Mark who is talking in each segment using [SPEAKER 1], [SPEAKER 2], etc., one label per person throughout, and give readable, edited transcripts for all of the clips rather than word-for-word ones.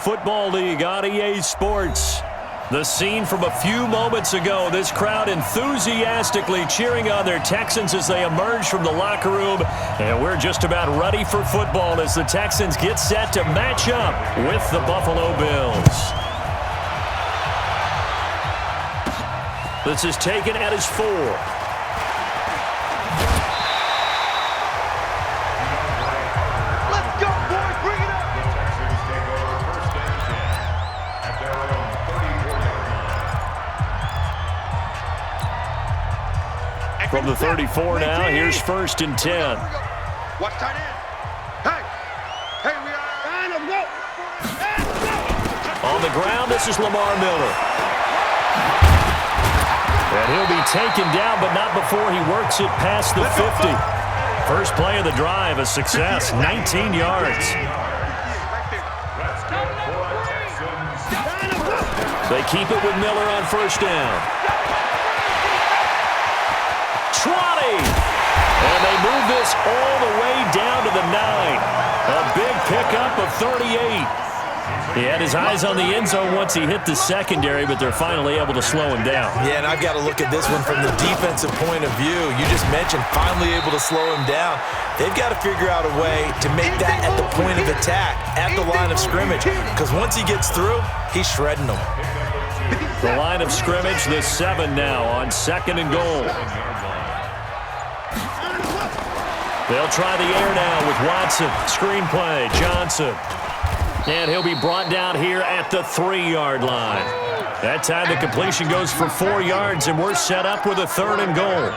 [SPEAKER 1] Football League on EA Sports. The scene from a few moments ago, this crowd enthusiastically cheering on their Texans as they emerge from the locker room. And we're just about ready for football as the Texans get set to match up with the Buffalo Bills. This is taken at his 4. From the 34 now, here's 1st and 10.
[SPEAKER 2] Watch tight end. Hey, we are.
[SPEAKER 1] On the ground, this is Lamar Miller. And he'll be taken down, but not before he works it past the 50. First play of the drive, a success, 19 yards. They keep it with Miller on 1st down. 20! And they move this all the way down to the 9. A big pickup of 38. He had his eyes on the end zone once he hit the secondary, but they're finally able to slow him down.
[SPEAKER 3] Yeah, and I've got to look at this one from the defensive point of view. You just mentioned finally able to slow him down. They've got to figure out a way to make that at the point of attack, at the line of scrimmage, because once he gets through, he's shredding them.
[SPEAKER 1] The line of scrimmage, the 7 now on 2nd and goal. They'll try the air now with Watson. Screenplay, Johnson. And he'll be brought down here at the 3-yard line. That time the completion goes for 4 yards, and we're set up with a 3rd and goal.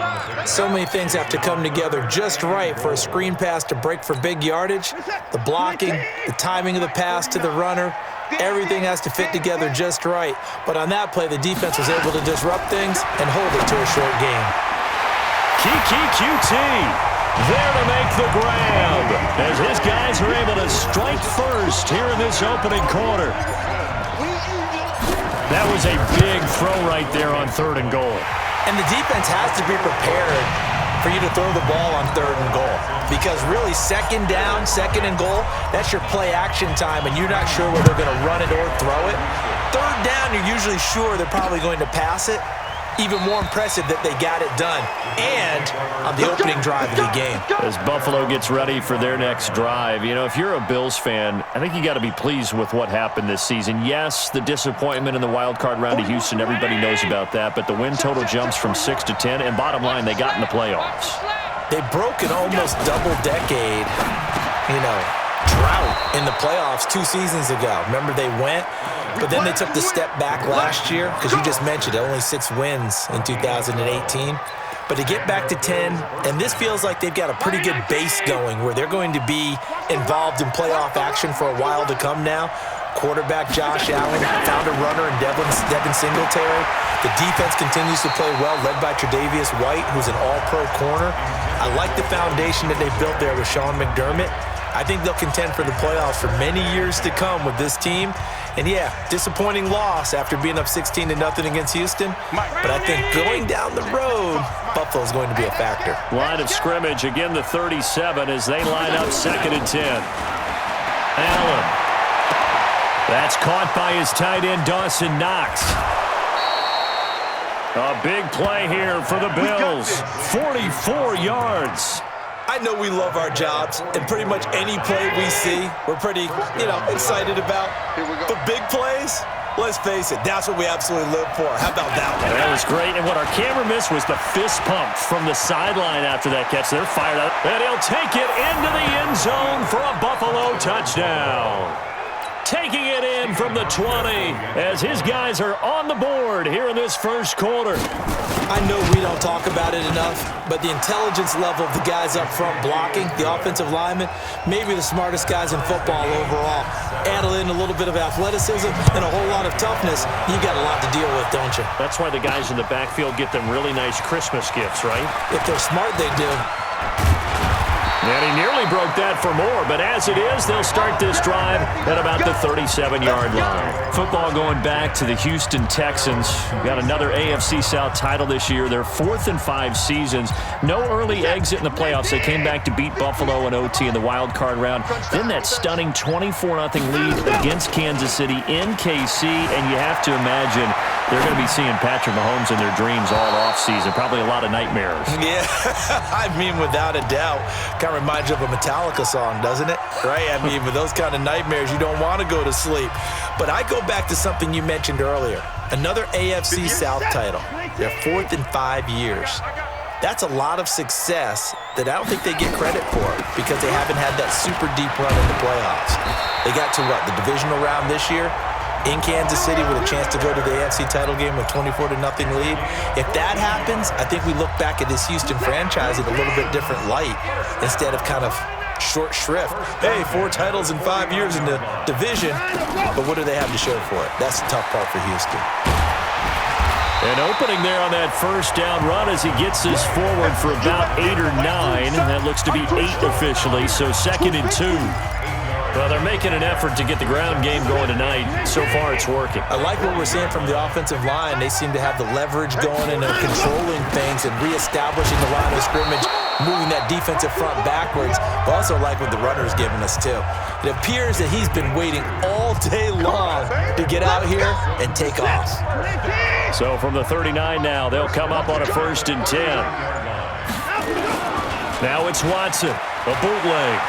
[SPEAKER 3] So many things have to come together just right for a screen pass to break for big yardage. The blocking, the timing of the pass to the runner, everything has to fit together just right. But on that play, the defense was able to disrupt things and hold it to a short game.
[SPEAKER 1] Kiki QT. There to make the grab as his guys are able to strike first here in this opening quarter. That was a big throw right there on 3rd and goal.
[SPEAKER 3] And the defense has to be prepared for you to throw the ball on 3rd and goal. Because really, 2nd down, 2nd and goal, that's your play action time, and you're not sure whether they're going to run it or throw it. 3rd down, you're usually sure they're probably going to pass it. Even more impressive that they got it done, and on the opening drive of the game.
[SPEAKER 1] As Buffalo gets ready for their next drive, you know, if you're a Bills fan, I think you got to be pleased with what happened this season. Yes, the disappointment in the wild card round to Houston, everybody knows about that, but the win total jumps from 6 to 10, and bottom line, they got in the playoffs.
[SPEAKER 3] They broke an almost double-decade, drought in the playoffs 2 seasons ago. Remember, they went, but then they took the step back last year, because you just mentioned only 6 wins in 2018. But to get back to 10, and this feels like they've got a pretty good base going where they're going to be involved in playoff action for a while to come now. Quarterback Josh Allen found a runner in Devin Singletary. The defense continues to play well, led by Tre'Davious White, who's an all-pro corner. I like the foundation that they built there with Sean McDermott. I think they'll contend for the playoffs for many years to come with this team. And yeah, disappointing loss after being up 16-0 against Houston. But I think going down the road, Buffalo's going to be a factor.
[SPEAKER 1] Line of scrimmage, again the 37 as they line up 2nd and 10. Allen. That's caught by his tight end, Dawson Knox. A big play here for the Bills. 44 yards.
[SPEAKER 3] I know we love our jobs, and pretty much any play we see, we're pretty, excited about. But big plays, let's face it, that's what we absolutely live for. How about that one?
[SPEAKER 1] That was great, and what our camera missed was the fist pump from the sideline after that catch. They're fired up, and he'll take it into the end zone for a Buffalo touchdown. Taking it in from the 20 as his guys are on the board here in this first quarter.
[SPEAKER 3] I know we don't talk about it enough, but the intelligence level of the guys up front blocking, the offensive linemen, maybe the smartest guys in football overall. Add in a little bit of athleticism and a whole lot of toughness, you got a lot to deal with, don't you?
[SPEAKER 1] That's why the guys in the backfield get them really nice Christmas gifts, right?
[SPEAKER 3] If they're smart, they do.
[SPEAKER 1] And he nearly broke that for more, but as it is, they'll start this drive at about the 37-yard line. Football going back to the Houston Texans. Got another AFC South title this year. They're 4th in 5 seasons. No early exit in the playoffs. They came back to beat Buffalo in OT in the wild card round. Then that stunning 24-0 lead against Kansas City in KC, and you have to imagine they're going to be seeing Patrick Mahomes in their dreams all offseason. Probably a lot of nightmares.
[SPEAKER 3] Yeah, I mean, without a doubt. Kind of reminds you of a Metallica song, doesn't it? Right? I mean, with those kind of nightmares, you don't want to go to sleep. But I go back to something you mentioned earlier. Another AFC South title. They're 4th in 5 years. That's a lot of success that I don't think they get credit for because they haven't had that super deep run in the playoffs. They got to, what, the divisional round this year? In Kansas City with a chance to go to the AFC title game with 24-0 lead. If that happens, I think we look back at this Houston franchise in a little bit different light instead of kind of short shrift. Hey, 4 titles in 5 years in the division, but what do they have to show for it? That's the tough part for Houston.
[SPEAKER 1] An opening there on that first down run as he gets this forward for about 8 or 9. That looks to be 8 officially, so 2nd and 2. Well, they're making an effort to get the ground game going tonight. So far, it's working.
[SPEAKER 3] I like what we're seeing from the offensive line. They seem to have the leverage going, and they're controlling things and reestablishing the line of scrimmage, moving that defensive front backwards. But also like what the runner's giving us, too. It appears that he's been waiting all day long to get out here and take off.
[SPEAKER 1] So from the 39 now, they'll come up on a 1st and 10. Now it's Watson, a bootleg.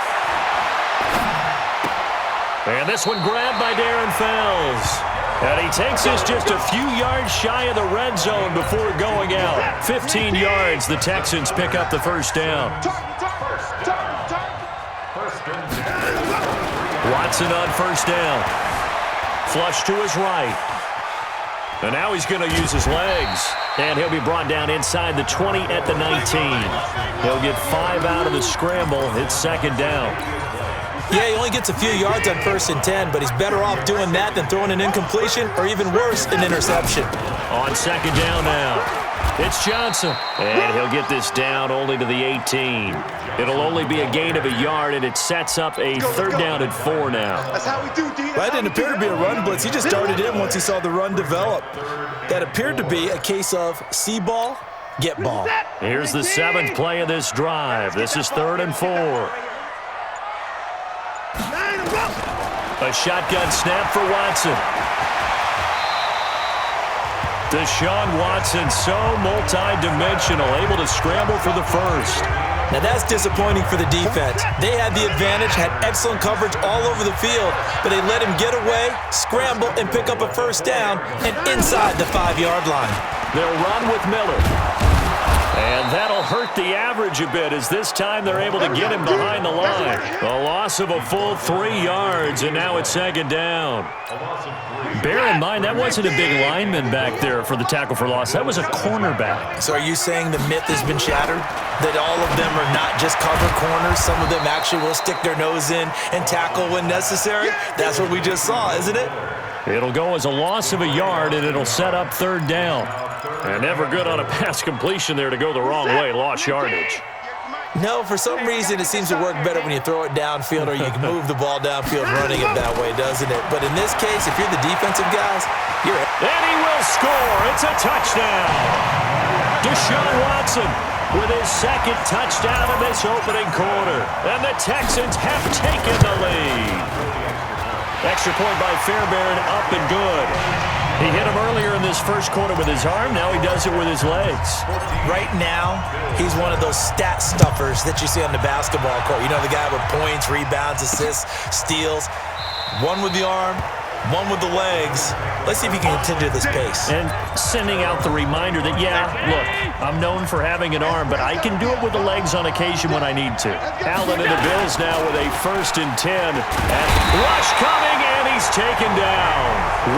[SPEAKER 1] And this one grabbed by Darren Fells. And he takes us just a few yards shy of the red zone before going out. 15 yards, the Texans pick up the first down. Watson on first down. Flush to his right. And now he's going to use his legs. And he'll be brought down inside the 20 at the 19. He'll get 5 out of the scramble. It's 2nd down.
[SPEAKER 3] Yeah, he only gets a few yards on 1st and 10, but he's better off doing that than throwing an incompletion or even worse, an interception.
[SPEAKER 1] On 2nd down now, it's Johnson. And he'll get this down only to the 18. It'll only be a gain of a yard, and it sets up a 3rd down and 4 now.
[SPEAKER 2] That's how we do, D.
[SPEAKER 3] That didn't appear to be a run blitz. He just darted in once he saw the run develop. That appeared to be a case of see ball, get ball.
[SPEAKER 1] Here's the 7th play of this drive. This is 3rd and 4. A shotgun snap for Watson. Deshaun Watson, so multi-dimensional, able to scramble for the first.
[SPEAKER 3] Now that's disappointing for the defense. They had the advantage, had excellent coverage all over the field, but they let him get away, scramble, and pick up a first down, and inside the 5-yard line.
[SPEAKER 1] They'll run with Miller. And that'll hurt the average a bit as this time they're able to get him behind the line. A loss of a full 3 yards, and now it's 2nd down. Bear in mind, that wasn't a big lineman back there for the tackle for loss. That was a cornerback.
[SPEAKER 3] So are you saying the myth has been shattered? That all of them are not just cover corners? Some of them actually will stick their nose in and tackle when necessary? That's what we just saw, isn't it?
[SPEAKER 1] It'll go as a loss of a yard, and it'll set up 3rd down. And never good on a pass completion there to go the wrong way. Lost yardage.
[SPEAKER 3] No, for some reason it seems to work better when you throw it downfield or you can move the ball downfield running it that way, doesn't it? But in this case, if you're the defensive guys, you're in.
[SPEAKER 1] And he will score. It's a touchdown. Deshaun Watson with his 2nd touchdown of this opening quarter. And the Texans have taken the lead. Extra point by Fairbairn, up and good. He hit him earlier in this first quarter with his arm. Now he does it with his legs.
[SPEAKER 3] Right now, he's one of those stat stuffers that you see on the basketball court. You know, the guy with points, rebounds, assists, steals. One with the arm, one with the legs. Let's see if he can continue this pace.
[SPEAKER 1] And sending out the reminder that, yeah, look, I'm known for having an arm, but I can do it with the legs on occasion when I need to. Allen and the Bills now with a 1st and 10. And rush coming, and he's taken down.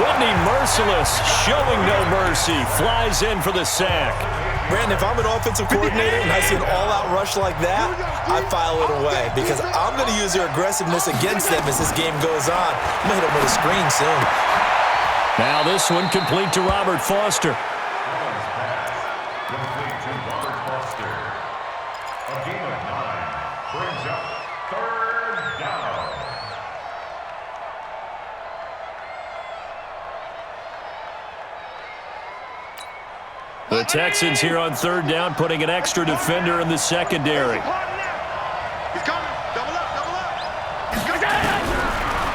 [SPEAKER 1] Whitney Merciless, showing no mercy, flies in for the sack.
[SPEAKER 3] Brandon, if I'm an offensive coordinator and I see an all-out rush like that, I file it away because I'm going to use their aggressiveness against them as this game goes on. I'm going to hit them with a screen soon.
[SPEAKER 1] Now this one complete to Robert Foster.
[SPEAKER 4] A gain of 9 brings
[SPEAKER 1] The Texans here on third down, putting an extra defender in the secondary.
[SPEAKER 2] He's coming. Double up, double up. He's coming.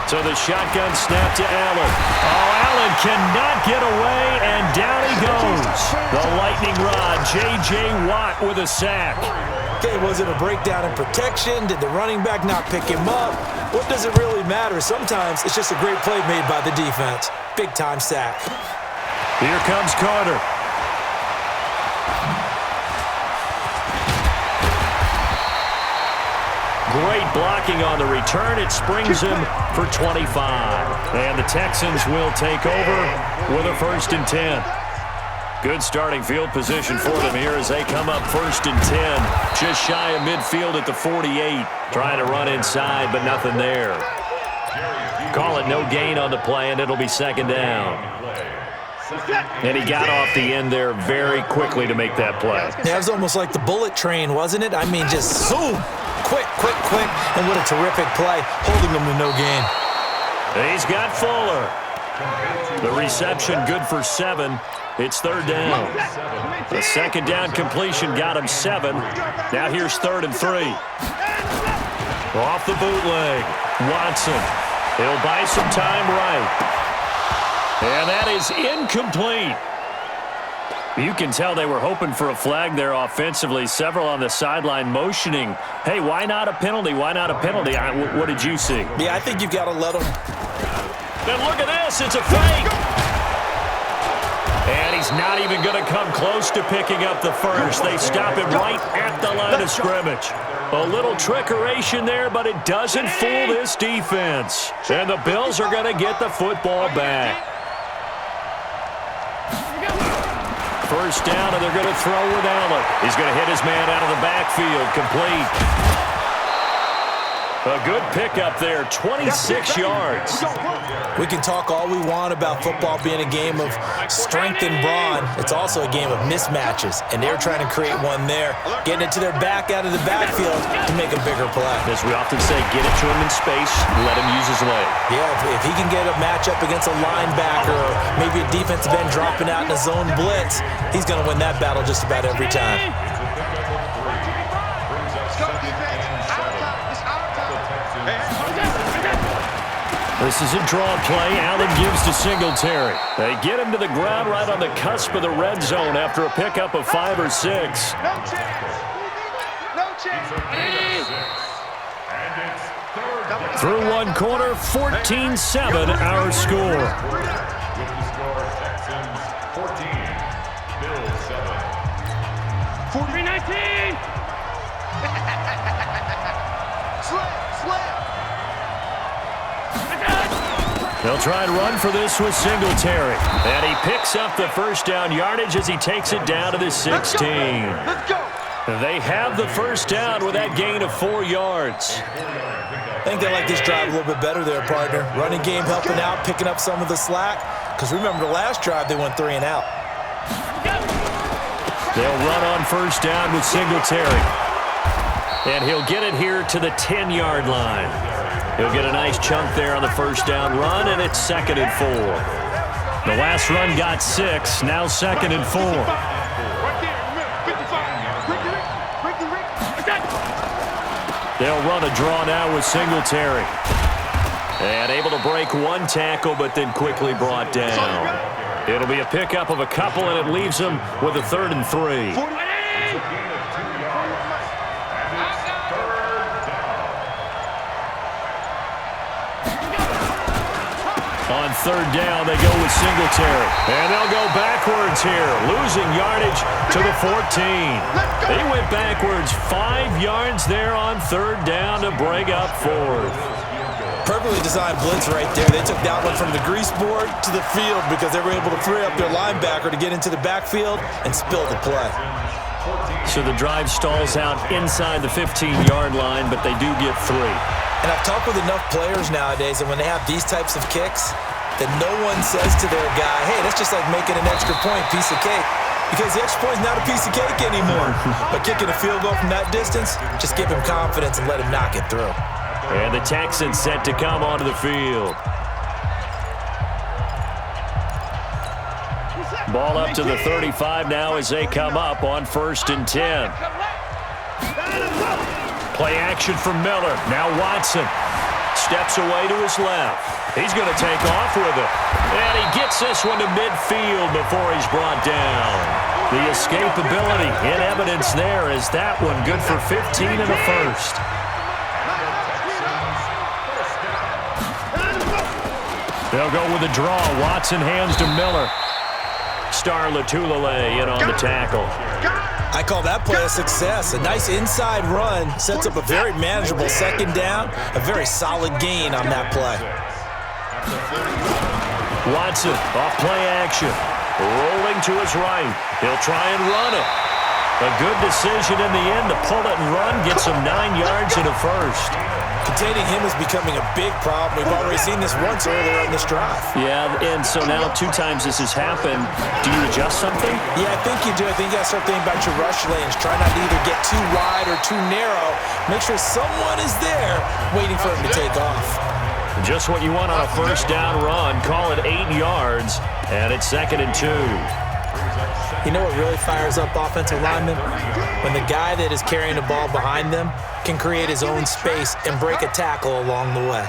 [SPEAKER 1] So the shotgun snap to Allen. Oh, Allen cannot get away, and down he goes. The lightning rod, J.J. Watt with a sack.
[SPEAKER 3] Okay, was it a breakdown in protection? Did the running back not pick him up? What does it really matter? Sometimes it's just a great play made by the defense. Big-time sack.
[SPEAKER 1] Here comes Carter. Great blocking on the return. It springs him for 25. And the Texans will take over with a 1st and 10. Good starting field position for them here as they come up 1st and 10. Just shy of midfield at the 48. Trying to run inside, but nothing there. Call it no gain on the play, and it'll be 2nd down. And he got off the end there very quickly to make that play.
[SPEAKER 3] Yeah, it was almost like the bullet train, wasn't it? I mean, just zoom. Quick, quick, quick. And what a terrific play, holding them to no gain.
[SPEAKER 1] He's got Fuller. The reception good for 7. It's 3rd down. The 2nd down completion got him 7. Now here's 3rd and 3. Off the bootleg. Watson. He'll buy some time right. And that is incomplete. You can tell they were hoping for a flag there offensively. Several on the sideline motioning. Hey, why not a penalty? Why not a penalty? What did you see?
[SPEAKER 3] Yeah, I think you've got to let them.
[SPEAKER 1] Then look at this. It's a fake. And he's not even going to come close to picking up the first. They stop him right at the line of scrimmage. A little trickeration there, but it doesn't fool this defense. And the Bills are going to get the football back. 1st down, and they're going to throw with Allen. He's going to hit his man out of the backfield. Complete. A good pickup there, 26 yards.
[SPEAKER 3] We can talk all we want about football being a game of strength and brawn. It's also a game of mismatches, and they're trying to create one there, getting it to their back out of the backfield to make a bigger play.
[SPEAKER 1] As we often say, get it to him in space, let him use his leg.
[SPEAKER 3] Yeah, if he can get a matchup against a linebacker or maybe a defensive end dropping out in a zone blitz, he's going to win that battle just about every time.
[SPEAKER 1] This is a draw play. Allen gives to Singletary. They get him to the ground right on the cusp of the red zone after a pickup of 5 or 6.
[SPEAKER 2] No chance. No chance.
[SPEAKER 1] Through one quarter, 14-7 our score.
[SPEAKER 4] With the score, Texans 14, Bills 7.
[SPEAKER 2] 43-19. Slip.
[SPEAKER 1] They'll try and run for this with Singletary. And he picks up the 1st down yardage as he takes it down to the 16.
[SPEAKER 2] Let's go.
[SPEAKER 1] They have the 1st down with that gain of 4 yards.
[SPEAKER 3] I think they like this drive a little bit better there, partner. Running game helping out, picking up some of the slack. Because remember, the last drive, they went 3 and out.
[SPEAKER 1] They'll run on 1st down with Singletary. And he'll get it here to the 10-yard line. He'll get a nice chunk there on the 1st down run, and it's 2nd and 4. The last run got 6, now 2nd and 4. They'll run a draw now with Singletary. And able to break one tackle, but then quickly brought down. It'll be a pickup of a couple, and it leaves them with a 3rd and 3. On 3rd down, they go with Singletary. And they'll go backwards here, losing yardage to the 14. They went backwards 5 yards there on 3rd down to bring up 4th.
[SPEAKER 3] Perfectly designed blitz right there. They took that one from the grease board to the field because they were able to free up their linebacker to get into the backfield and spill the play.
[SPEAKER 1] So the drive stalls out inside the 15-yard line, but they do get 3.
[SPEAKER 3] And I've talked with enough players nowadays, and when they have these types of kicks, that no one says to their guy, hey, that's just like making an extra point, piece of cake. Because the extra point is not a piece of cake anymore. But kicking a field goal from that distance, just give him confidence and let him knock it through.
[SPEAKER 1] And the Texans set to come onto the field. Ball up to the 35 now as they come up on 1st and 10. Play action from Miller. Now Watson steps away to his left. He's going to take off with it. And he gets this one to midfield before he's brought down. The escapability in evidence there is that one good for 15 and a first. They'll go with a draw. Watson hands to Miller. Star Latulele in on the tackle.
[SPEAKER 3] I call that play a success. A nice inside run sets up a very manageable second down. A very solid gain on that play.
[SPEAKER 1] Watson off play action. Rolling to his right. He'll try and run it. A good decision in the end to pull it and run. Gets him 9 yards and a first.
[SPEAKER 3] Containing him is becoming a big problem. We've already seen this once earlier in this drive.
[SPEAKER 1] Yeah, and so now 2 times this has happened. Do you adjust something?
[SPEAKER 3] Yeah, I think you do. I think you got to start thinking about your rush lanes. Try not to either get too wide or too narrow. Make sure someone is there waiting for him to take off.
[SPEAKER 1] Just what you want on a first down run. Call it 8 yards, and it's 2nd and 2.
[SPEAKER 3] You know what really fires up offensive linemen? When the guy that is carrying the ball behind them can create his own space and break a tackle along the way.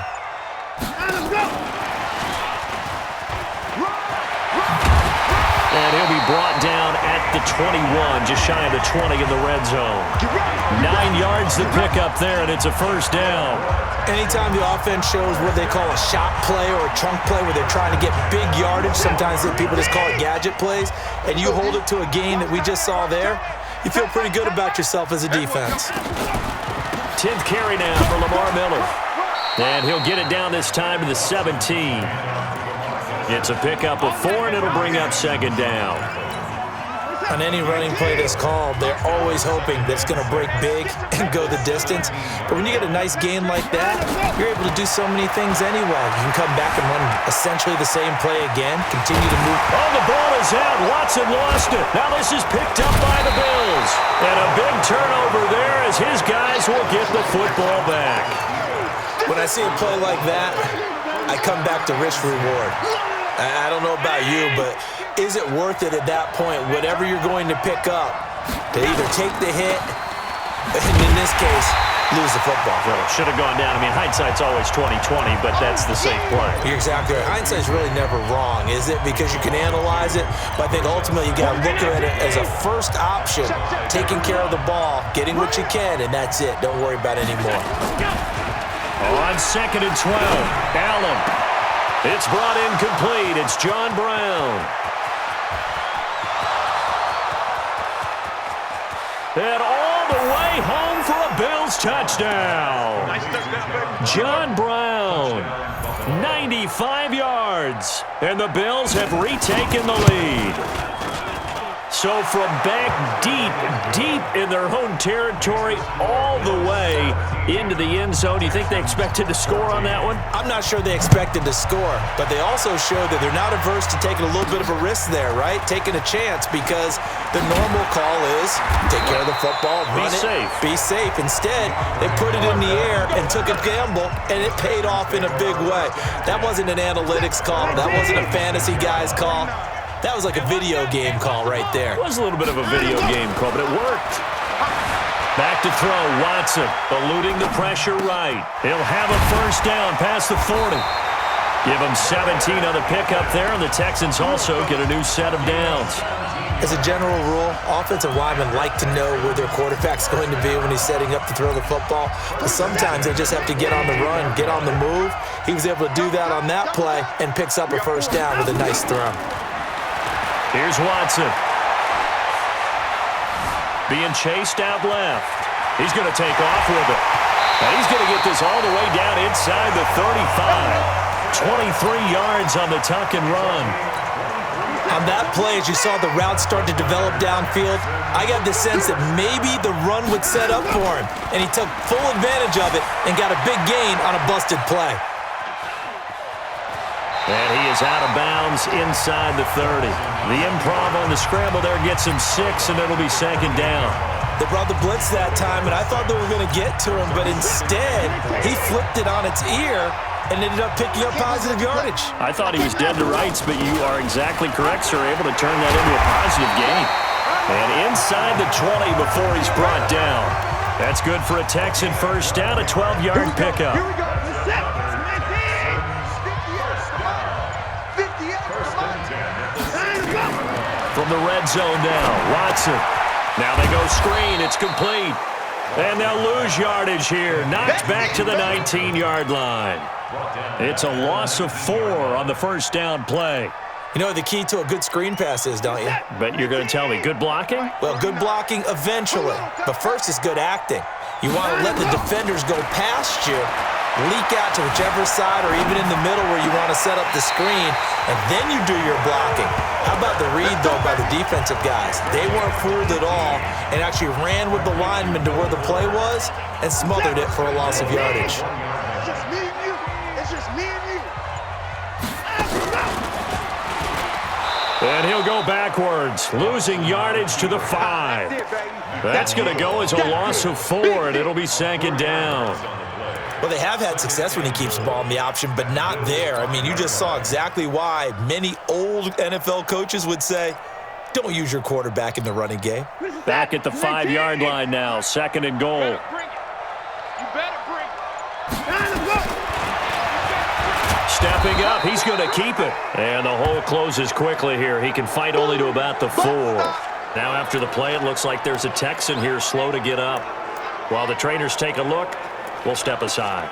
[SPEAKER 1] And he'll be brought down at the 21, just shy of the 20 in the red zone. 9 yards to pick up there, and it's a first down.
[SPEAKER 3] Anytime the offense shows what they call a shot play or a chunk play where they're trying to get big yardage, sometimes people just call it gadget plays, and you hold it to a gain that we just saw there, you feel pretty good about yourself as a defense.
[SPEAKER 1] 10th carry now for Lamar Miller. And he'll get it down this time to the 17. It's a pickup of 4, and it'll bring up 2nd down.
[SPEAKER 3] On any running play that's called, they're always hoping that it's going to break big and go the distance. But when you get a nice gain like that, you're able to do so many things anyway. You can come back and run essentially the same play again, continue to move.
[SPEAKER 1] Oh, the ball is out. Watson lost it. Now this is picked up by the Bills. And a big turnover there as his guys will get the football back.
[SPEAKER 3] When I see a play like that, I come back to risk reward. I don't know about you, but is it worth it at that point, whatever you're going to pick up, to either take the hit, and in this case, lose the football?
[SPEAKER 1] Well, should have gone down. I mean, hindsight's always 20/20, but that's the safe play.
[SPEAKER 3] You're exactly right. Hindsight's really never wrong, is it? Because you can analyze it, but I think ultimately you got to look at it as a first option, taking care of the ball, getting what you can, and that's it. Don't worry about it anymore.
[SPEAKER 1] On 2nd and 12, Allen. It's brought in complete. It's John Brown. And all the way home for a Bills touchdown. John Brown, 95 yards. And the Bills have retaken the lead. So from back deep in their own territory all the way into the end zone, do you think they expected to score on that one?
[SPEAKER 3] I'm not sure they expected to score, but they also showed that they're not averse to taking a little bit of a risk there, right? Taking a chance, because the normal call is take care of the football, run it, be safe. Instead, they put it in the air and took a gamble, and it paid off in a big way. That wasn't an analytics call. That wasn't a fantasy guy's call. That was like a video game call right there.
[SPEAKER 1] It was a little bit of a video game call, but it worked. Back to throw, Watson, eluding the pressure right. He'll have a first down past the 40. Give him 17 on the pickup there, and the Texans also get a new set of downs.
[SPEAKER 3] As a general rule, offensive linemen like to know where their quarterback's going to be when he's setting up to throw the football. But sometimes they just have to get on the run, get on the move. He was able to do that on that play and picks up a first down with a nice throw.
[SPEAKER 1] Here's Watson. Being chased out left. He's going to take off with it. And he's going to get this all the way down inside the 35. 23 yards on the tuck and run.
[SPEAKER 3] On that play, as you saw the route start to develop downfield, I got the sense that maybe the run would set up for him. And he took full advantage of it and got a big gain on a busted play.
[SPEAKER 1] And he is out of bounds inside the 30. The improv on the scramble there gets him 6, and it'll be 2nd down.
[SPEAKER 3] They brought the blitz that time, and I thought they were going to get to him, but instead, he flipped it on its ear and ended up picking up positive yardage.
[SPEAKER 1] I thought he was dead to rights, but you are exactly correct, sir. Able to turn that into a positive gain. And inside the 20 before he's brought down. That's good for a Texan first down, a 12-yard pickup.
[SPEAKER 2] Here we go. Set. 58.
[SPEAKER 1] From the red zone now, Watson. Now they go screen. It's complete. And they'll lose yardage here. Knocked back to the 19-yard line. It's a loss of 4 on the first down play.
[SPEAKER 3] You know what the key to a good screen pass is, don't you?
[SPEAKER 1] But you're going to tell me, good blocking?
[SPEAKER 3] Well, good blocking eventually. But first is good acting. You want to let the defenders go past you, leak out to whichever side or even in the middle where you want to set up the screen, and then you do your blocking. How about the read, though, by the defensive guys? They weren't fooled at all and actually ran with the lineman to where the play was and smothered it for a loss of yardage.
[SPEAKER 2] It's just me and you. It's just me and you.
[SPEAKER 1] And he'll go backwards, losing yardage to the 5. That's going to go as a loss of 4, and it'll be second down.
[SPEAKER 3] Well, they have had success when he keeps the ball in the option, but not there. I mean, you just saw exactly why many old NFL coaches would say, don't use your quarterback in the running game.
[SPEAKER 1] Back at the 5-yard line now, second and goal.
[SPEAKER 2] You better bring it.
[SPEAKER 1] Stepping up, he's going to keep it. And the hole closes quickly here. He can fight only to about the 4. Now after the play, it looks like there's a Texan here slow to get up. While the trainers take a look, we'll step aside.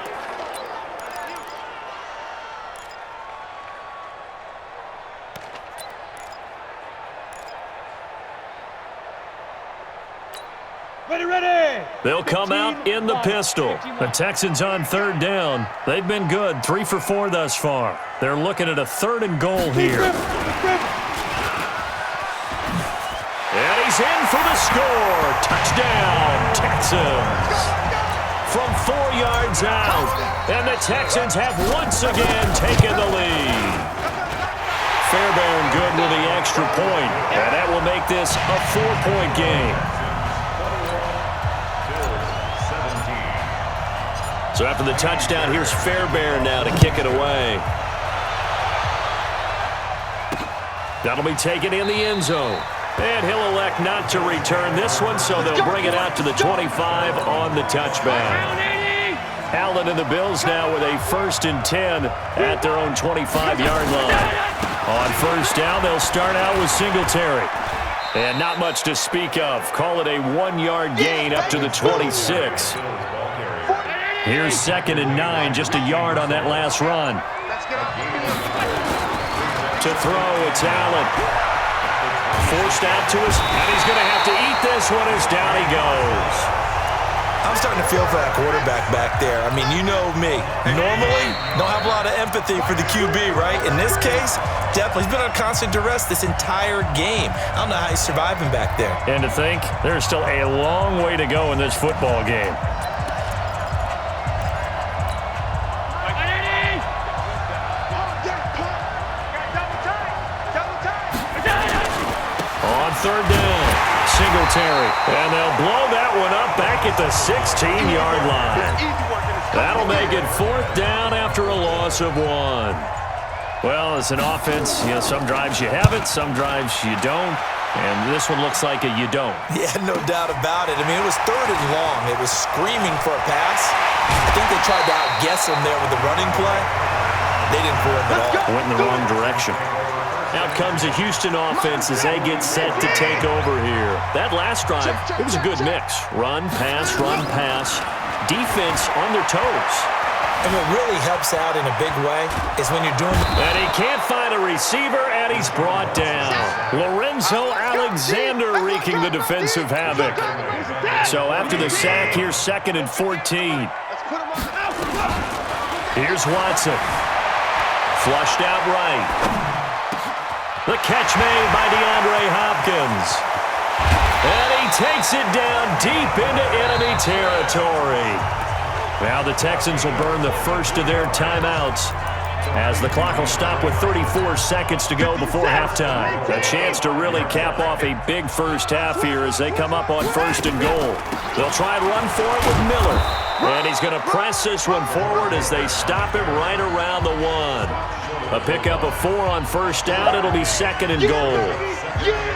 [SPEAKER 2] Ready.
[SPEAKER 1] They'll come out in the pistol. The Texans on third down. They've been good, 3 for 4 thus far. They're looking at a 3rd and goal here. And he's in for the score. Touchdown, Texans. From 4 yards out. And the Texans have once again taken the lead. Fairbairn good with the extra point. And that will make this a 4-point game. So after the touchdown, here's Fairbairn now to kick it away. That'll be taken in the end zone. And he'll elect not to return this one, so they'll bring it out to the 25 on the touchback. Allen and the Bills now with a 1st and 10 at their own 25-yard line. On first down, they'll start out with Singletary. And not much to speak of. Call it a 1-yard gain up to the 26. Here's 2nd and 9, just a yard on that last run. To throw, it's Allen. Forced out to us, and he's going to have to eat this one as down he goes.
[SPEAKER 3] I'm starting to feel for that quarterback back there. I mean, you know me. Normally, don't have a lot of empathy for the QB, right? In this case, definitely. He's been on constant duress this entire game. I don't know how he's surviving back there.
[SPEAKER 1] And to think, there's still a long way to go in this football game. Third down, Singletary, and they'll blow that one up back at the 16-yard line. That'll make it 4th down after a loss of 1. Well, it's an offense. You know, some drives you have it, some drives you don't, and this one looks like a you don't.
[SPEAKER 3] Yeah, no doubt about it. I mean, it was 3rd and long. It was screaming for a pass. I think they tried to outguess him there with the running play. They didn't fool him at all.
[SPEAKER 1] Went in the wrong direction. Out comes the Houston offense as they get set to take over here. That last drive, it was a good mix. Run, pass, defense on their toes.
[SPEAKER 3] And what really helps out in a big way is when you're doing...
[SPEAKER 1] And he can't find a receiver, and he's brought down. Lorenzo Alexander wreaking the defensive havoc. So after the sack, here's 2nd and 14. Here's Watson. Flushed out right. The catch made by DeAndre Hopkins. And he takes it down deep into enemy territory. Now the Texans will burn the first of their timeouts as the clock will stop with 34 seconds to go before halftime. A chance to really cap off a big first half here as they come up on 1st and goal. They'll try and run for it with Miller. And he's going to press this one forward as they stop it right around the 1. A pickup of 4 on first down. It'll be 2nd and goal.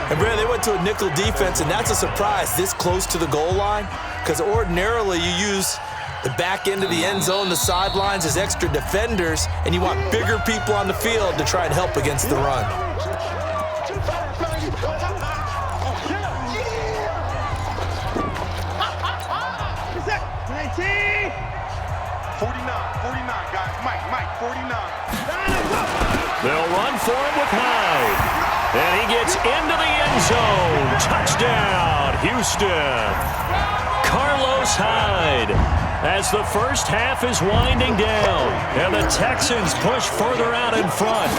[SPEAKER 3] And, Brad, they went to a nickel defense, and that's a surprise this close to the goal line, because ordinarily you use the back end of the end zone, the sidelines as extra defenders, and you want bigger people on the field to try and help against the run.
[SPEAKER 2] 49, guys. Mike, 49.
[SPEAKER 1] They'll run for him with Hyde. And he gets into the end zone. Touchdown, Houston. Carlos Hyde as the first half is winding down. And the Texans push further out in front.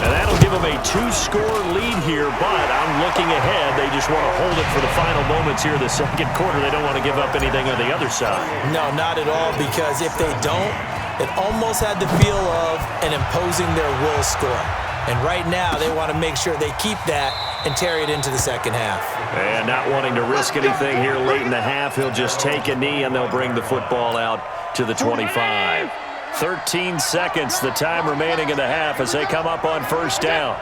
[SPEAKER 1] And that'll give them a 2-score lead here, but I'm looking ahead. They just want to hold it for the final moments here in the second quarter. They don't want to give up anything on the other side.
[SPEAKER 3] No, not at all, because if they don't, it almost had the feel of an imposing their will score. And right now, they want to make sure they keep that and carry it into the second half.
[SPEAKER 1] And not wanting to risk anything here late in the half, he'll just take a knee and they'll bring the football out to the 25. 13 seconds, the time remaining in the half as they come up on first down.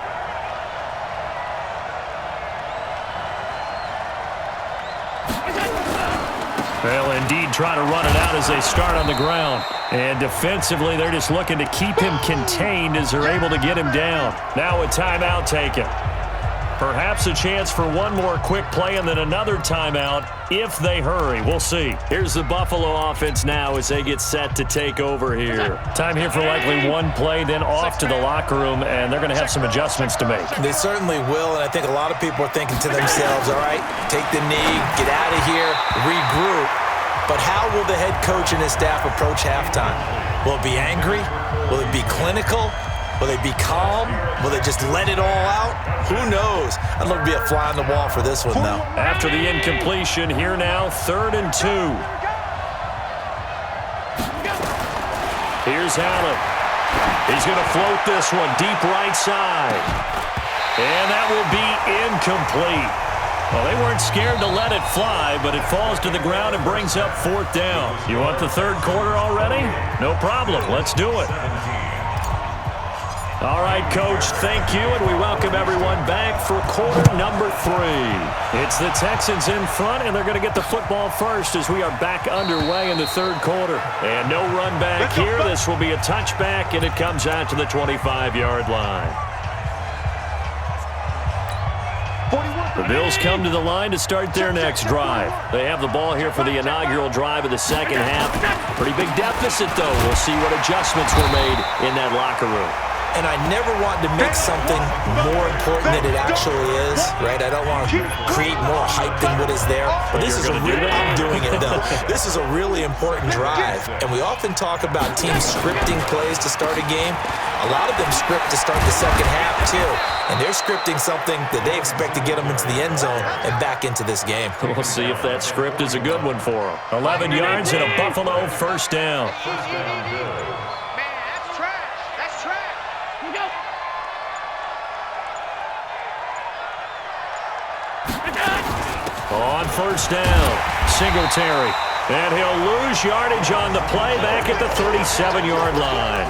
[SPEAKER 1] They'll indeed try to run it out as they start on the ground. And defensively, they're just looking to keep him contained as they're able to get him down. Now a timeout taken. Perhaps a chance for one more quick play and then another timeout if they hurry. We'll see. Here's the Buffalo offense now as they get set to take over here. Time here for likely one play, then off to the locker room, and they're going to have some adjustments to make.
[SPEAKER 3] They certainly will, and I think a lot of people are thinking to themselves, all right, take the knee, get out of here, regroup. But how will the head coach and his staff approach halftime? Will it be angry? Will it be clinical? Will they be calm? Will they just let it all out? Who knows? I'd love to be a fly on the wall for this one, though.
[SPEAKER 1] After the incompletion, here now, 3rd and 2. Here's Allen. He's going to float this one deep right side. And that will be incomplete. Well, they weren't scared to let it fly, but it falls to the ground and brings up 4th down. You want the third quarter already? No problem. Let's do it. All right, Coach, thank you, and we welcome everyone back for quarter number 3. It's the Texans in front, and they're going to get the football first as we are back underway in the third quarter. And no run back here. This will be a touchback, and it comes out to the 25-yard line. The Bills come to the line to start their next drive. They have the ball here for the inaugural drive of the second half. Pretty big deficit, though. We'll see what adjustments were made in that locker room.
[SPEAKER 3] And I never want to make something more important than it actually is, right? I don't want to create more hype than what is there. But this is I'm doing it, though. This is a really important drive. And we often talk about teams scripting plays to start a game. A lot of them script to start the second half, too. And they're scripting something that they expect to get them into the end zone and back into this game.
[SPEAKER 1] We'll see if that script is a good one for them. 11 yards and a Buffalo first down. On first down, Singletary. And he'll lose yardage on the play back at the 37-yard line.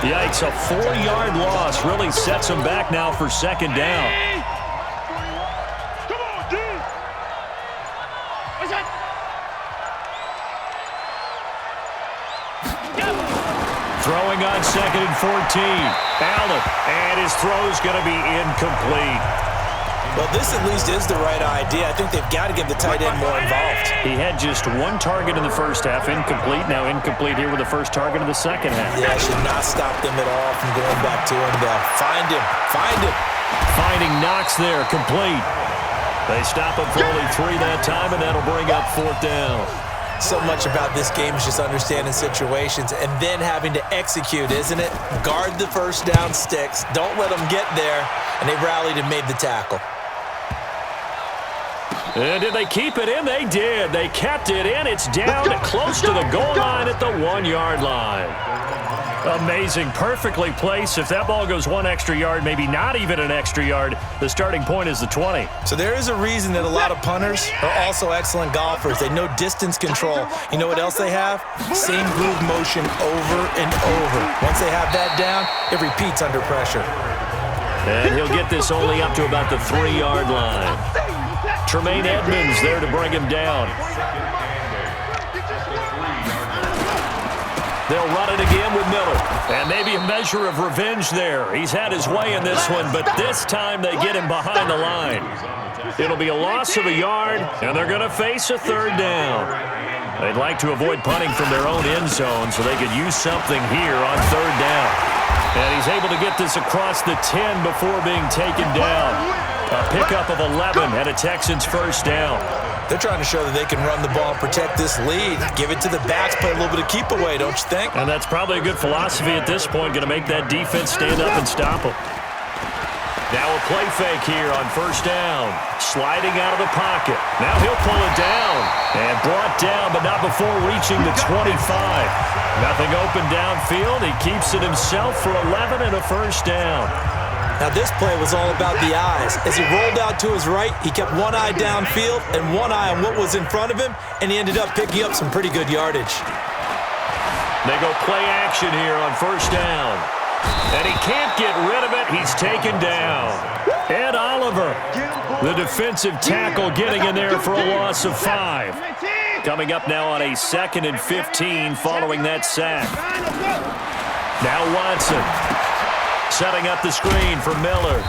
[SPEAKER 1] Yikes, a 4-yard loss really sets him back now for second down.
[SPEAKER 2] Come on, dude. What's that?
[SPEAKER 1] Throwing on 2nd and 14. Allen, and his throw's going to be incomplete.
[SPEAKER 3] Well, this at least is the right idea. I think they've got to get the tight end more involved.
[SPEAKER 1] He had just one target in the first half, incomplete. Now incomplete here with the first target of the second half.
[SPEAKER 3] Yeah, should not stop them at all from going back to him. Find him. Find him.
[SPEAKER 1] Finding Knox there, complete. They stop him for only 3 that time, and that'll bring up 4th down.
[SPEAKER 3] So much about this game is just understanding situations and then having to execute, isn't it? Guard the first down sticks. Don't let them get there. And they rallied and made the tackle.
[SPEAKER 1] And did they keep it in? They did. They kept it in. It's down close to the goal line at the 1-yard line. Amazing. Perfectly placed. If that ball goes one extra yard, maybe not even an extra yard, the starting point is the 20.
[SPEAKER 3] So there is a reason that a lot of punters are also excellent golfers. They know distance control. You know what else they have? Same groove motion over and over. Once they have that down, it repeats under pressure.
[SPEAKER 1] And he'll get this only up to about the 3-yard line. Tremaine Edmonds there to bring him down. They'll run it again with Miller. And maybe a measure of revenge there. He's had his way in this one, but this time they get him behind the line. It'll be a loss of a yard, and they're going to face a 3rd down. They'd like to avoid punting from their own end zone so they could use something here on 3rd down. And he's able to get this across the 10 before being taken down. A pickup of 11 and a Texans 1st down.
[SPEAKER 3] They're trying to show that they can run the ball and protect this lead. Give it to the backs, play a little bit of keep away, don't you think?
[SPEAKER 1] And that's probably a good philosophy at this point, going to make that defense stand up and stop them. Now a play fake here on 1st down. Sliding out of the pocket. Now he'll pull it down. And brought down, but not before reaching the 25. Nothing open downfield. He keeps it himself for 11 and a 1st down.
[SPEAKER 3] Now this play was all about the eyes. As he rolled out to his right, he kept one eye downfield and one eye on what was in front of him, and he ended up picking up some pretty good yardage.
[SPEAKER 1] They go play action here on 1st down. And he can't get rid of it. He's taken down. Ed Oliver, the defensive tackle, getting in there for a loss of 5. Coming up now on a 2nd and 15 following that sack. Now Watson. Setting up the screen for Miller.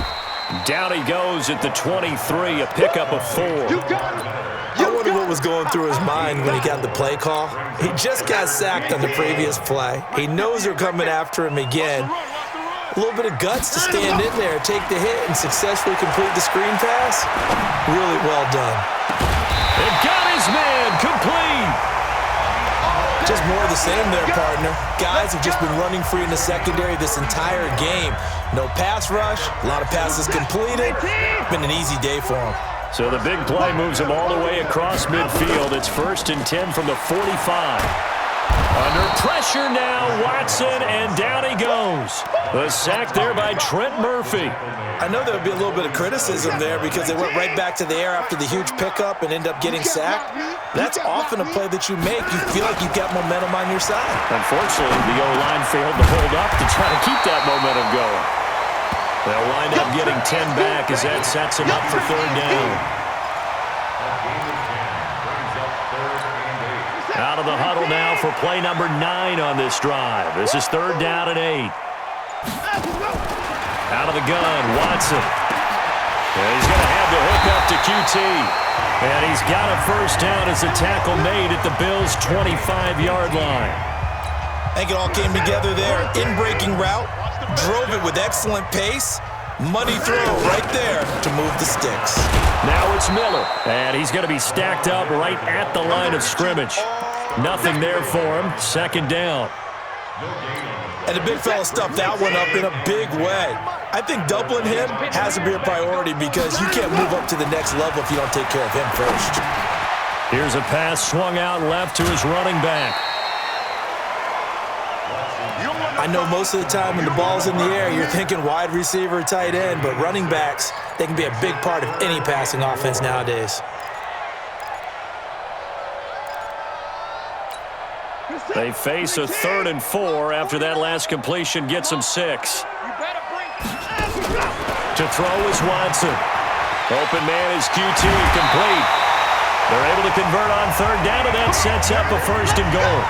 [SPEAKER 1] Down he goes at the 23, a pickup of 4.
[SPEAKER 3] I wonder what was going through his mind when he got the play call. He just got sacked on the previous play. He knows they're coming after him again. A little bit of guts to stand in there, take the hit, and successfully complete the screen pass. Really well done.
[SPEAKER 1] And got his man complete.
[SPEAKER 3] Just more of the same there, partner. Guys have just been running free in the secondary this entire game. No pass rush, a lot of passes completed. Been an easy day for him.
[SPEAKER 1] So the big play moves him all the way across midfield. It's 1st and 10 from the 45. Under pressure now, Watson, and down he goes. The sack there by Trent Murphy.
[SPEAKER 3] I know there would be a little bit of criticism there because they went right back to the air after the huge pickup and end up getting sacked. That's often a play that you make. You feel like you've got momentum on your side.
[SPEAKER 1] Unfortunately, the O-line failed to hold up to try to keep that momentum going. They'll wind up getting 10 back as that sets him up for 3rd down. Out of the huddle now for play number 9 on this drive. This is 3rd down and 8. Out of the gun, Watson. And he's going to have to hook up to QT. And he's got a 1st down as a tackle made at the Bills' 25-yard line.
[SPEAKER 3] I think it all came together there. In-breaking route, drove it with excellent pace. Money throw right there to move the sticks.
[SPEAKER 1] Now it's Miller, and he's going to be stacked up right at the line of scrimmage. Nothing there for him. 2nd down.
[SPEAKER 3] And the big fella stuffed that one up in a big way. I think doubling him has to be a priority because you can't move up to the next level if you don't take care of him first.
[SPEAKER 1] Here's a pass swung out left to his running back.
[SPEAKER 3] I know most of the time when the ball's in the air, you're thinking wide receiver, tight end, but running backs, they can be a big part of any passing offense nowadays.
[SPEAKER 1] They face a 3rd and 4 after that last completion gets them 6. To throw is Watson. Open man is QT, complete. They're able to convert on 3rd down, and that sets up a 1st and goal.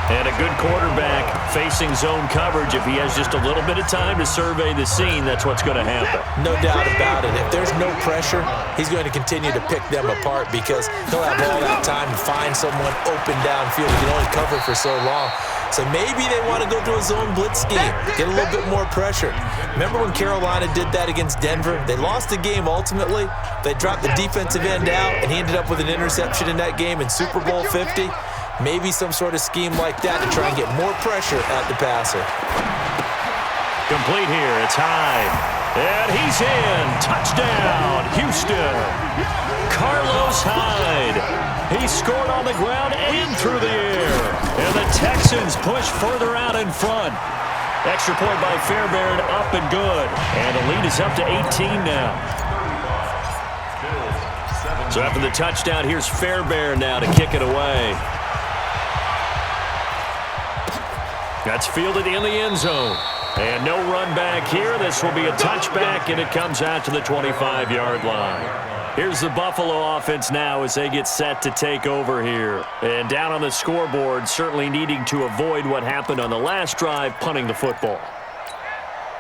[SPEAKER 1] And a good quarterback facing zone coverage. If he has just a little bit of time to survey the scene, that's what's going to happen.
[SPEAKER 3] No doubt about it. If there's no pressure, he's going to continue to pick them apart because he'll have all that time to find someone open downfield. He can only cover for so long. So maybe they want to go to a zone blitz scheme, get a little bit more pressure. Remember when Carolina did that against Denver? They lost the game ultimately. They dropped the defensive end out, and he ended up with an interception in that game in Super Bowl 50. Maybe some sort of scheme like that to try and get more pressure at the passer.
[SPEAKER 1] Complete here. It's high. And he's in. Touchdown, Houston. Carlos Hyde. He scored on the ground and through the air. And the Texans push further out in front. Extra point by Fairbairn, up and good. And the lead is up to 18 now. So after the touchdown, here's Fairbairn now to kick it away. That's fielded in the end zone. And no run back here. This will be a touchback, and it comes out to the 25-yard line. Here's the Buffalo offense now as they get set to take over here. And down on the scoreboard, certainly needing to avoid what happened on the last drive, punting the football.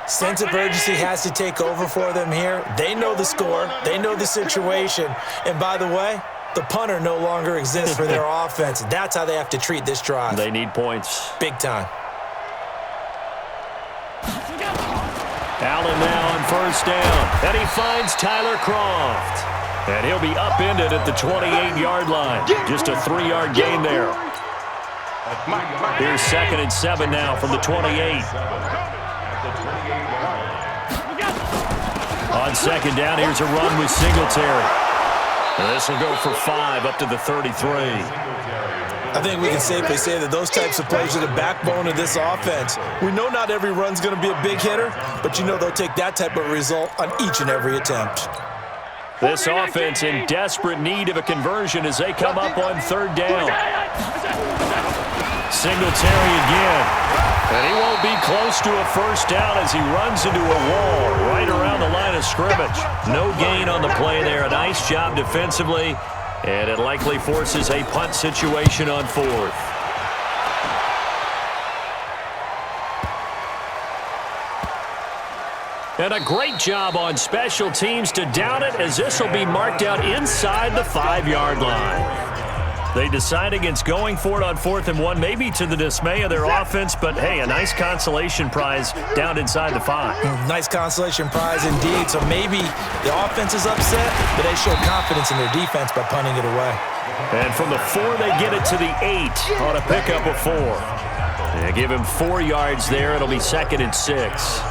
[SPEAKER 3] Sense of urgency has to take over for them here. They know the score. They know the situation. And by the way, the punter no longer exists for their offense. That's how they have to treat this drive.
[SPEAKER 1] They need points.
[SPEAKER 3] Big time.
[SPEAKER 1] Allen now on first down. And he finds Tyler Kroft. And he'll be upended at the 28-yard line. Just a 3-yard gain there. Here's 2nd and 7 now from the 28. On 2nd down, here's a run with Singletary. And this will go for 5 up to the 33.
[SPEAKER 3] I think we can safely say that those types of plays are the backbone of this offense. We know not every run's going to be a big hitter, but you know they'll take that type of result on each and every attempt.
[SPEAKER 1] This offense in desperate need of a conversion as they come up on 3rd down. Singletary again. And he won't be close to a first down as he runs into a wall right around the line of scrimmage. No gain on the play there. A nice job defensively. And it likely forces a punt situation on 4th. And a great job on special teams to down it as this will be marked out inside the 5-yard line. They decide against going for it on 4th and 1, maybe to the dismay of their offense, but hey, a nice consolation prize down inside the 5.
[SPEAKER 3] Nice consolation prize indeed. So maybe the offense is upset, but they show confidence in their defense by punting it away.
[SPEAKER 1] And from the 4, they get it to the 8 on a pickup of 4. They give him 4 yards there. It'll be 2nd and 6.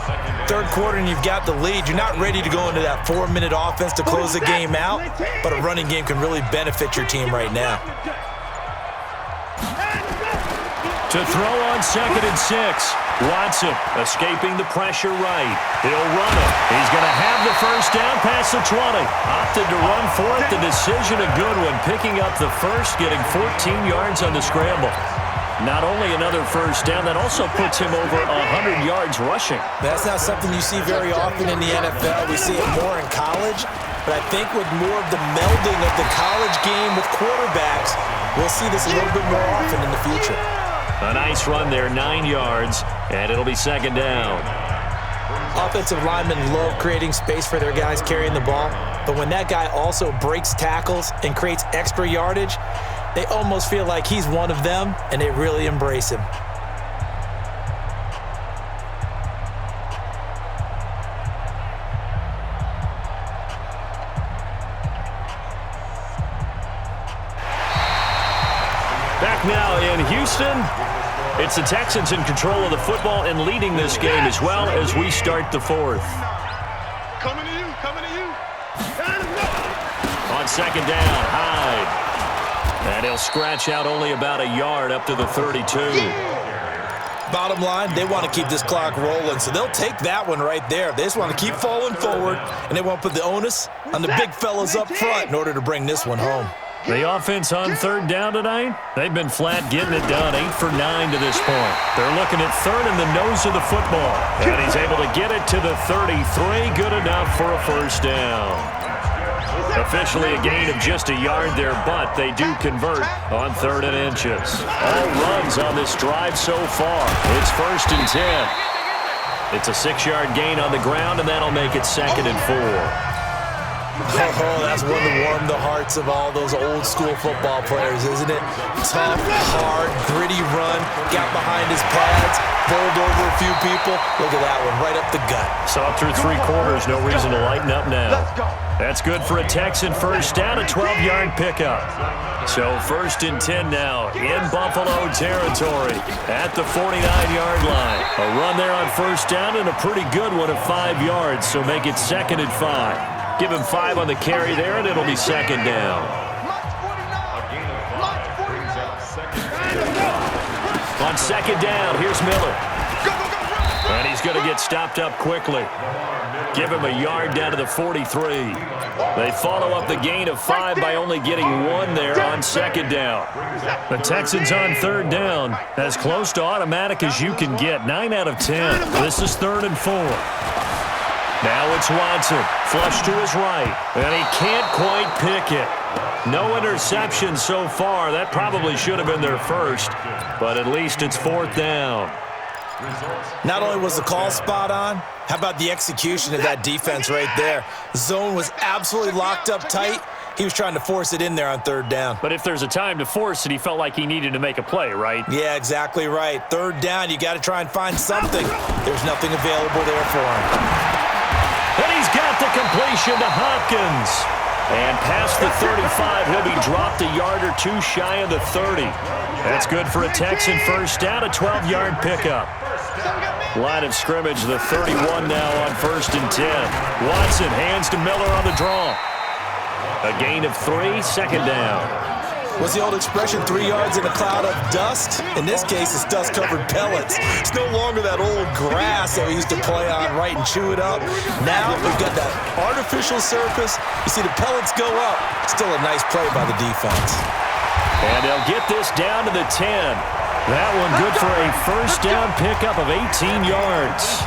[SPEAKER 3] 3rd quarter and you've got the lead. You're not ready to go into that 4-minute offense to close the game out, but a running game can really benefit your team right now.
[SPEAKER 1] To throw on 2nd and 6. Watson escaping the pressure right. He'll run it. He's going to have the first down past the 20. Opted to run for it. The decision a good one. Picking up the first, getting 14 yards on the scramble. Not only another first down, that also puts him over 100 yards rushing.
[SPEAKER 3] That's not something you see very often in the NFL. We see it more in college, but I think with more of the melding of the college game with quarterbacks, we'll see this a little bit more often in the future.
[SPEAKER 1] A nice run there, 9 yards, and it'll be 2nd down.
[SPEAKER 3] Offensive linemen love creating space for their guys carrying the ball, but when that guy also breaks tackles and creates extra yardage, they almost feel like he's one of them, and they really embrace him.
[SPEAKER 1] Back now in Houston, it's the Texans in control of the football and leading this game as well as we start the 4th.
[SPEAKER 2] Coming to you, coming to you.
[SPEAKER 1] On 2nd down, Hyde. And he'll scratch out only about a yard up to the 32.
[SPEAKER 3] Bottom line, they want to keep this clock rolling, so they'll take that one right there. They just want to keep falling forward, and they want to put the onus on the big fellas up front in order to bring this one home.
[SPEAKER 1] The offense on 3rd down tonight, they've been flat getting it done, 8 for 9 to this point. They're looking at 3rd in the nose of the football, and he's able to get it to the 33, good enough for a first down. Officially a gain of just a yard there, but they do convert on 3rd and inches. All runs on this drive so far. It's 1st and 10. It's a 6-yard gain on the ground, and that'll make it 2nd and 4.
[SPEAKER 3] Oh, that's one to warm the hearts of all those old school football players, isn't it? Tough, hard, gritty run, got behind his pads, bowled over a few people. Look at that one, right up the gut.
[SPEAKER 1] Saw through 3 quarters, no reason to lighten up now. That's good for a Texan first down, a 12-yard pickup. So 1st and 10 now in Buffalo territory at the 49-yard line. A run there on 1st down and a pretty good one of 5 yards, so make it 2nd and 5. Give him 5 on the carry there, and it'll be 2nd down. On 2nd down, here's Miller. And he's going to get stopped up quickly. Give him a yard down to the 43. They follow up the gain of 5 by only getting 1 there on 2nd down. The Texans on 3rd down, as close to automatic as you can get, 9 out of 10. This is 3rd and 4. Now it's Watson, flush to his right, and he can't quite pick it. No interception so far. That probably should have been their first, but at least it's 4th down.
[SPEAKER 3] Not only was the call spot on, how about the execution of that defense right there? The zone was absolutely locked up tight. He was trying to force it in there on 3rd down.
[SPEAKER 1] But if there's a time to force it, he felt like he needed to make a play, right?
[SPEAKER 3] Yeah, exactly right. 3rd down, you got to try and find something. There's nothing available there for him.
[SPEAKER 1] And he's got the completion to Hopkins. And past the 35, he'll be dropped a yard or 2 shy of the 30. That's good for a Texan first down, a 12-yard pickup. Line of scrimmage, the 31 now on 1st and 10. Watson hands to Miller on the draw. A gain of 3, 2nd down.
[SPEAKER 3] What's the old expression, 3 yards in a cloud of dust? In this case, it's dust-covered pellets. It's no longer that old grass that we used to play on, right, and chew it up. Now we've got that artificial surface. You see the pellets go up. Still a nice play by the defense.
[SPEAKER 1] And they'll get this down to the 10. That one good for a first down pickup of 18 yards.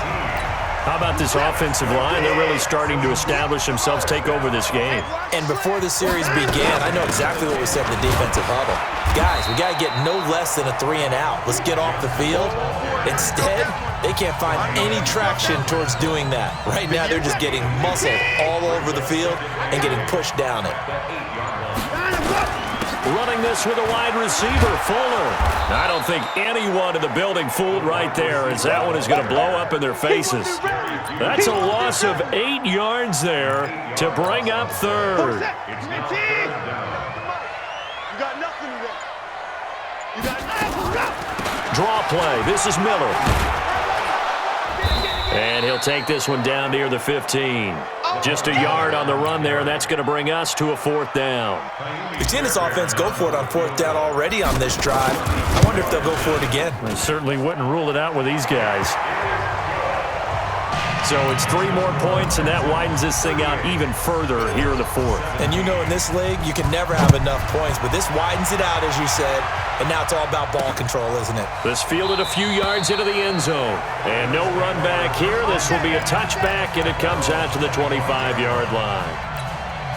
[SPEAKER 1] How about this offensive line? They're really starting to establish themselves, take over this game.
[SPEAKER 3] And before the series began, I know exactly what we said in the defensive huddle. Guys, we got to get no less than a 3 and out. Let's get off the field. Instead, they can't find any traction towards doing that. Right now, they're just getting muscled all over the field and getting pushed down it.
[SPEAKER 1] Running this with a wide receiver, Fuller. I don't think anyone in the building fooled right there, as that one is going to blow up in their faces. That's a loss of 8 yards there to bring up 3rd. Draw play. This is Miller. And he'll take this one down near the 15. Just a yard on the run there, and that's going to bring us to a 4th down.
[SPEAKER 3] We've seen this offense go for it on 4th down already on this drive. I wonder if they'll go for it again.
[SPEAKER 1] I certainly wouldn't rule it out with these guys. So it's 3 more points, and that widens this thing out even further here in the 4th.
[SPEAKER 3] And you know in this league, you can never have enough points, but this widens it out, as you said, and now it's all about ball control, isn't it?
[SPEAKER 1] This fielded a few yards into the end zone. And no run back here. This will be a touchback, and it comes out to the 25-yard line.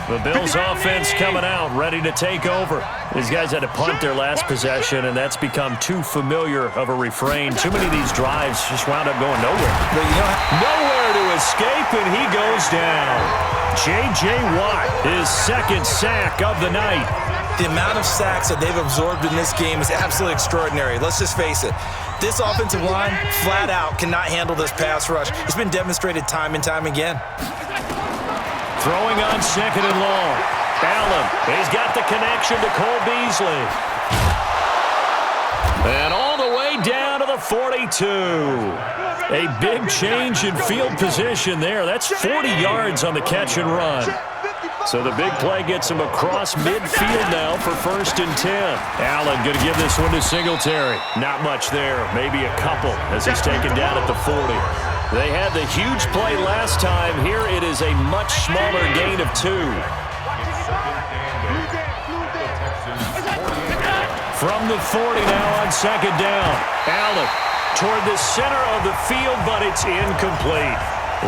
[SPEAKER 1] The Bills offense coming out, ready to take over. These guys had to punt their last possession, and that's become too familiar of a refrain. Too many of these drives just wound up going nowhere.
[SPEAKER 3] But you know,
[SPEAKER 1] nowhere to escape, and he goes down. J.J. Watt, his 2nd sack of the night.
[SPEAKER 3] The amount of sacks that they've absorbed in this game is absolutely extraordinary. Let's just face it. This offensive line, flat out, cannot handle this pass rush. It's been demonstrated time and time again.
[SPEAKER 1] Throwing on 2nd and long. Allen, he's got the connection to Cole Beasley. And all the way down to the 42. A big change in field position there. That's 40 yards on the catch and run. So the big play gets him across midfield now for 1st and 10. Allen going to give this one to Singletary. Not much there, maybe a couple as he's taken down at the 40. They had the huge play last time. Here it is a much smaller gain of 2. From the 40 now on 2nd down. Allen toward the center of the field, but it's incomplete.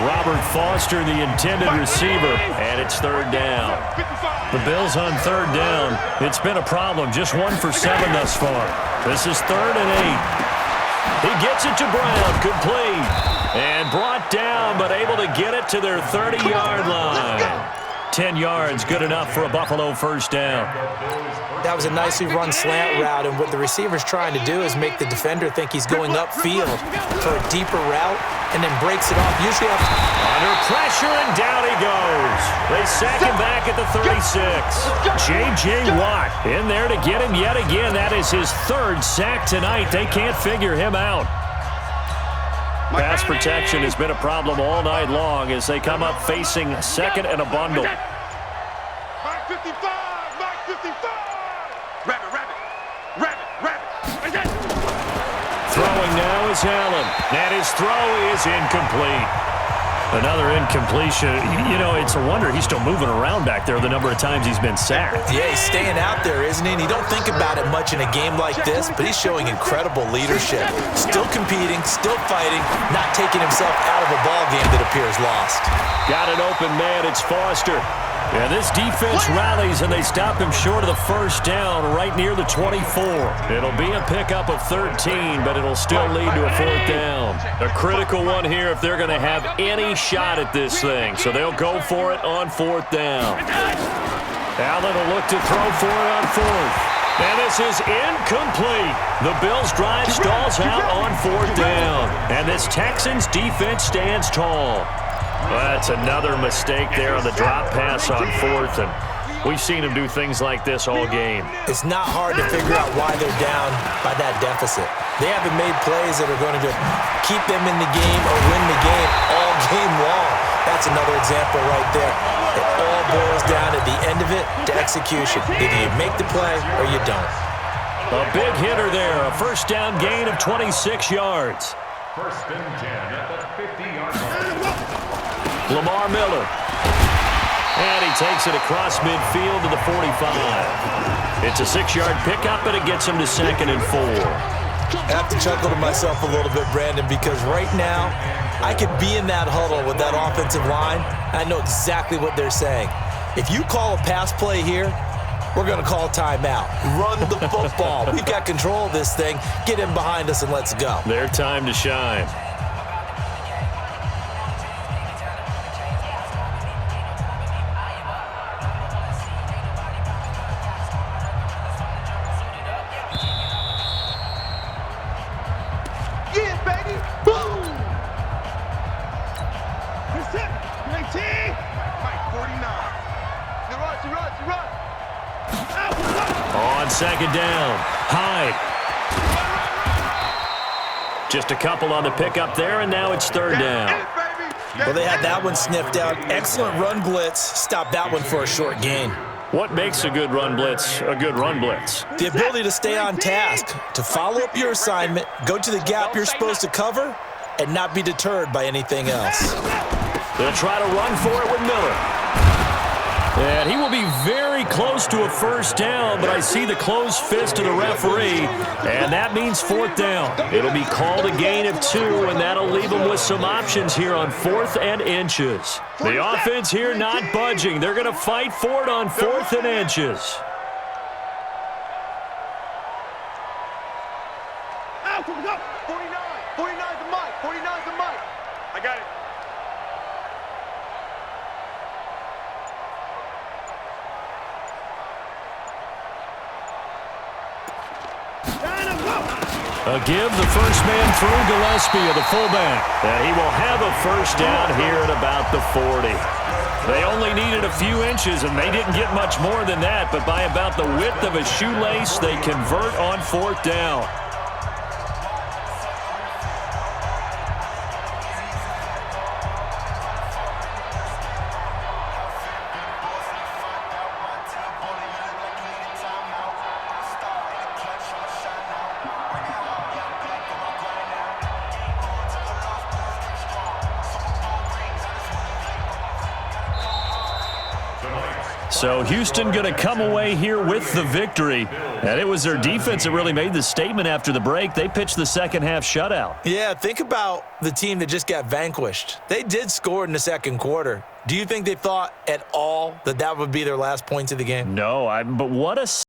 [SPEAKER 1] Robert Foster, the intended receiver, and it's 3rd down. The Bills on 3rd down. It's been a problem. Just 1 for 7 thus far. This is 3rd and 8. He gets it to Brown, complete. And brought down, but able to get it to their 30-yard line. 10 yards, good enough for a Buffalo first down.
[SPEAKER 3] That was a nicely run slant route, and what the receiver's trying to do is make the defender think he's going upfield for a deeper route and then breaks it off. Usually
[SPEAKER 1] under pressure, and down he goes. They sack him back at the 36. J.J. Watt in there to get him yet again. That is his third sack tonight. They can't figure him out. Pass protection has been a problem all night long as they come up facing second and a bundle.
[SPEAKER 2] Mark 55! Mark 55! Rabbit, rabbit! Rabbit, rabbit!
[SPEAKER 1] Throwing now is Allen. And his throw is incomplete. Another incompletion. You know, it's a wonder he's still moving around back there the number of times he's been sacked.
[SPEAKER 3] Yeah, he's staying out there, isn't he? And you don't think about it much in a game like this, but he's showing incredible leadership. Still competing, still fighting, not taking himself out of a ball game that appears lost.
[SPEAKER 1] Got an open man. It's Foster. And this defense rallies, and they stop him short of the first down right near the 24. It'll be a pickup of 13, but it'll still lead to a fourth down. A critical one here if they're going to have any shot at this thing. So they'll go for it on fourth down. Allen will look to throw for it on fourth. And this is incomplete. The Bills' drive stalls out on fourth down. And this Texans defense stands tall. Well, that's another mistake there on the drop pass on fourth, and we've seen him do things like this all game.
[SPEAKER 3] It's not hard to figure out why they're down by that deficit. They haven't made plays that are going to keep them in the game or win the game all game long. That's another example right there. It all boils down at the end of it to execution. Either you make the play or you don't.
[SPEAKER 1] A big hitter there, a first down gain of 26 yards.
[SPEAKER 4] First and 10 at the 50-yard line.
[SPEAKER 1] Lamar Miller. And he takes it across midfield to the 45. It's a 6-yard pickup, and it gets him to second and 4.
[SPEAKER 3] I have to chuckle to myself a little bit, Brandon, because right now I could be in that huddle with that offensive line. I know exactly what they're saying. If you call a pass play here, we're going to call timeout. Run the football. We've got control of this thing. Get in behind us and let's go.
[SPEAKER 1] Their time to shine. Second down. Hyde. Just a couple on the pickup there, and now it's third down.
[SPEAKER 3] Well, they had that one sniffed out. Excellent run blitz. Stop that one for a short gain.
[SPEAKER 1] What makes a good run blitz a good run blitz?
[SPEAKER 3] The ability to stay on task, to follow up your assignment, go to the gap you're supposed to cover, and not be deterred by anything else.
[SPEAKER 1] They'll try to run for it with Miller. And he will be very close to a first down, but I see the closed fist of the referee, and that means fourth down. It'll be called a gain of 2, and that'll leave them with some options here on 4th and inches. The offense here not budging. They're going to fight for it on 4th and inches.
[SPEAKER 2] Out, 49, 49's the mic, 49's the mic. I got it.
[SPEAKER 1] A give the first man through Gillespie, the fullback. And he will have a first down here at about the 40. They only needed a few inches, and they didn't get much more than that. But by about the width of a shoelace, they convert on fourth down. So Houston going to come away here with the victory. And it was their defense that really made the statement after the break. They pitched the second half shutout.
[SPEAKER 3] Yeah, think about the team that just got vanquished. They did score in the second quarter. Do you think they thought at all that that would be their last points of the game?
[SPEAKER 1] No, but what a